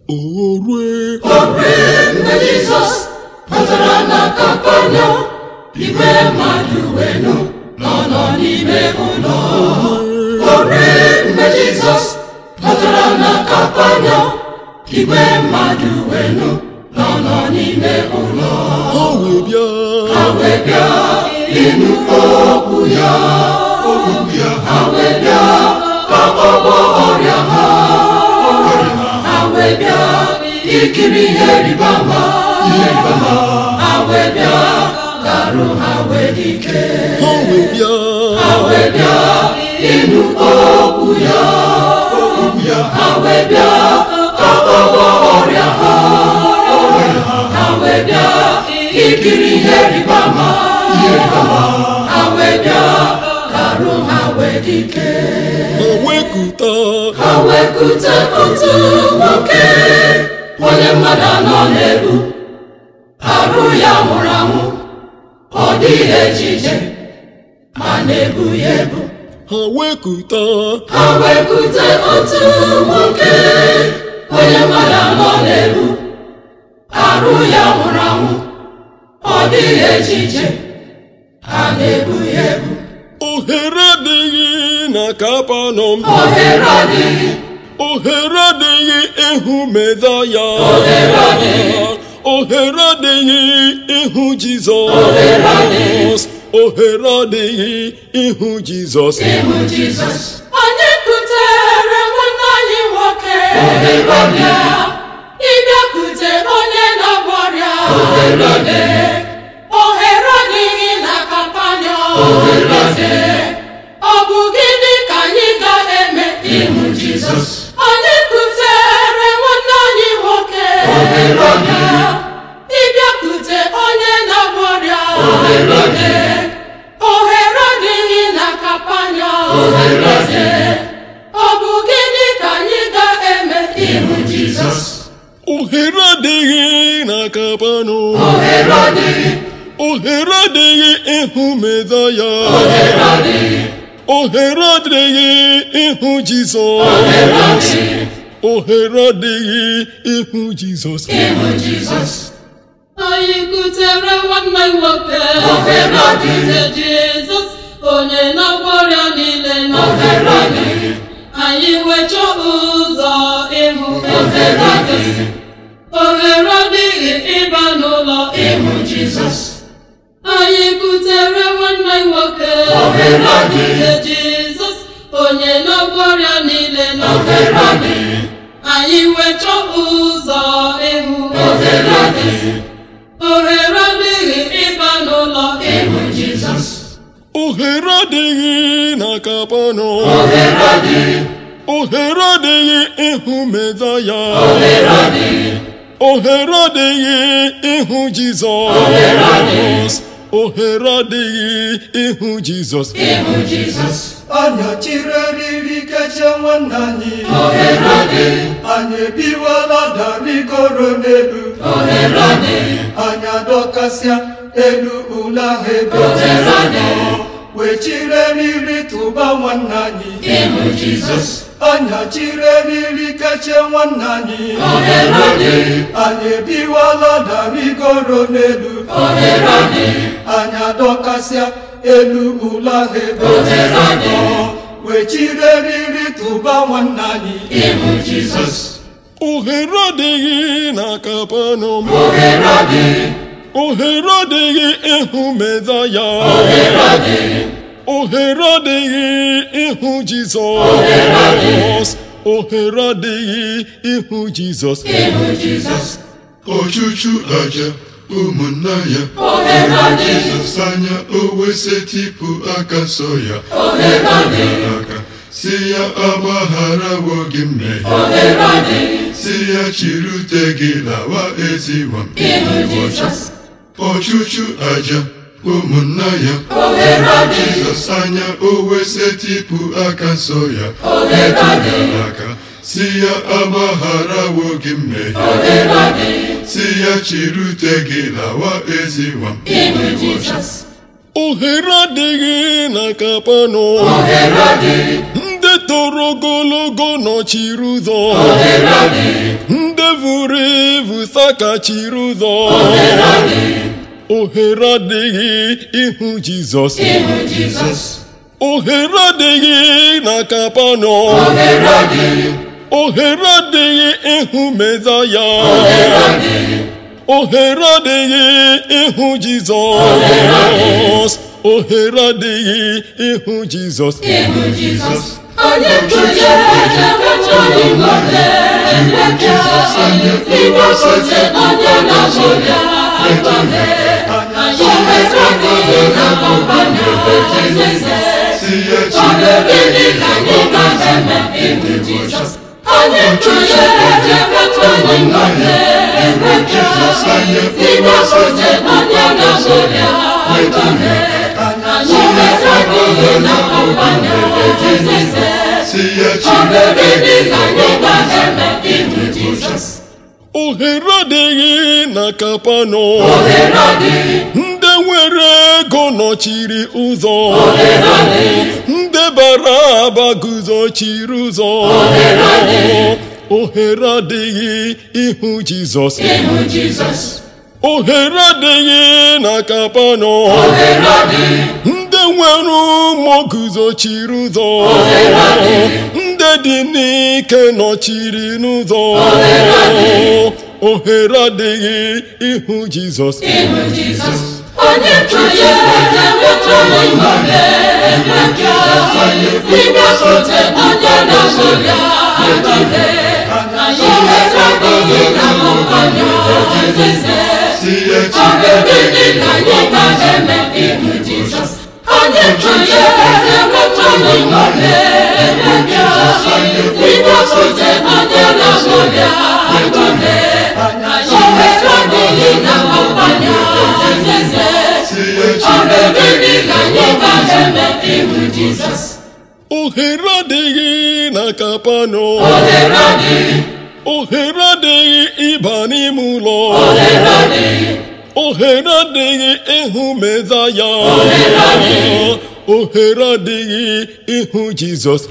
Orue mgbe Jizọs batara na Kapanọm, igwe mmadụ wenu nọ n'ime ụlọ. Orue mgbe Jizọs batara na Kapanọm, igwe mmadụ wenu nọ n'ime ụlọ. Ha wee bịa ịnụ okwu ya, ha wee bịa ka ọ gwọọ ọrịa ha. Ha wee bịa ikiri ihe ịrịba ama, ha wee bịa ka arụ ha wee dị ike. Ha wee bịa ịnụ okwu ya, ha wee bịa ka ọ gwọọ ọrịa ha. Ha wee bịa ikiri ihe ịrịba ama, ha wee bịa ka arụ ha wee dị ike. Ha wekute otu nwoke onye mmadụ anọ n'elu, arụ ya nwụrụ anwụ, ọ dịghị echiche ma na-ebu ya ebu. Ha wekute otu nwoke onye mmadụ anọ n'elu, arụ ya nwụrụ anwụ, ọ dịghị echiche ha na-ebu ya ebu. Ohere adịghị na Kapanọm, ohere adịghị ịhụ Mesaya, ohere adịghị ịhụ Jizọs, ohere adịghị ịhụ Jizọs. Onye kutere nwanne anyị nwoke, ịbịakute onye na-agwọ ọrịa. Ohere adịghị na Kapanọm. Ọ bụ gịnị ka anyị ga-eme ịhụ Jizọs? Onye kutere nwanne anyị nwoke, ịbịakute onye na-agwọ ọrịa. Ohere adịghị na Kapanọm. Ọ bụ gịnị ka anyị ga-eme ịhụ Jizọs? Ohere adịghị na Kapanọm, ohere adịghị ịhụ Mesaya, ohere adịghị ịhụ Jizọs, ohere adịghị ịhụ Jizọs. Anyị kutere nwanne nwoke, Jizọs onye na-agwọ ọrịa niile. Anyị wechọ ụzọ ịhụ Jizọs, ohere adịghị ịba n'ụlọ ịhụ Jizọs. Anyị kutere nwanne nwoke, Jizọs onye na-agwọ ọrịa niile. Anyị wechọ ụzọ ịhụ Jizọs, ohere adịghị ịba n'ụlọ ịhụ Jizọs. Ohere adịghị na Kapanọm, ohere adịghị ịhụ Mesaya, ohere adịghị ịhụ Jizọs, ohere adịghị ịhụ Jizọs. Anya chiri eriri kechie nwanne anyị, anyị ebiwala darigoro n'elu, anyị adọkasịa elu ụlọ ahụ ebe Jizọs wee chiri eriri tụba nwanne anyị. Anya chiri eriri kechie nwanne anyị, anyị ebiwala darigoro n'elu, anyị adọkasịa elu ụlọ ahụ ebe Jizọs wee chiri eriri tụba nwanne anyị. Ohere adịghị na Kapanọm, ohere adịghị ịhụ Mesaya, ohere adịghị ịhụ Jizọs, ohere adịghị ịhụ Jizọs. Ọchụchụ aja ụmụnna ya, Jizọs anya o wee setịpụ aka nsọ ya, aka si ya agbagharawo gị mmehie, si ya chịrị ute gị lawa ezi nwa m. Ọchụchụ aja ụmụnna ya, Jizọs anya o wee setịpụ aka nsọ ya, aka si ya agbagharawo gị mmehie, si ya chịrị ute gị lawa ezi nwa m. Ohere adịghị na Kapanọm, ndị toro ogologo nọchiri ụzọ, ndị kachiri ụzọ ohere adịghị ịhụ Jizọs ohere adịghị na Kapanọm ohere adịghị ịhụ Mesaya ohere adịghị ịhụ Jizọs ohere adịghị ịhụ Jizọs onye nkụzi ejebechọghị mmadụ ịgbasote onye na-azụ ya ohere adịghị na kọmpanya eze ọ gịnị ka anyị ga-eme ịhụ Jizọs onye nkụzi ejebechọghị mmadụ ịgbasote onye na-azụ ya ohere adịghị na Kapanọm ndị nwere ego nọchiri ụzọ ndị bara aba guzochiri ụzọ ohere adịghị ịhụ Jizọs ohere adịghị na Kapanọm ndị nwere ụmụ guzochiri ụzọ ndị dị n'ike nọchiri n'ụzọ ohere adịghị ịhụ Jizọs onye nkụzi ejebechọghị mmadụ ịgbasote onye na-azụ ya ohere adịghị na kọmpanya eze ọ gịnị ka anyị ga-eme ịhụ Jizọs onye nkụzi ejebechọghị mmadụ ịgbasote onye na-azụ ya ohere adịghị na kọmpanya eze ọ gịnị ka anyị ga-eme ịhụ Jizọs ohere adịghị na Kapanọm ohere adịghị ịba n'ime ụlọ ohere adịghị ịhụ Mesaya ohere adịghị ịhụ Jizọs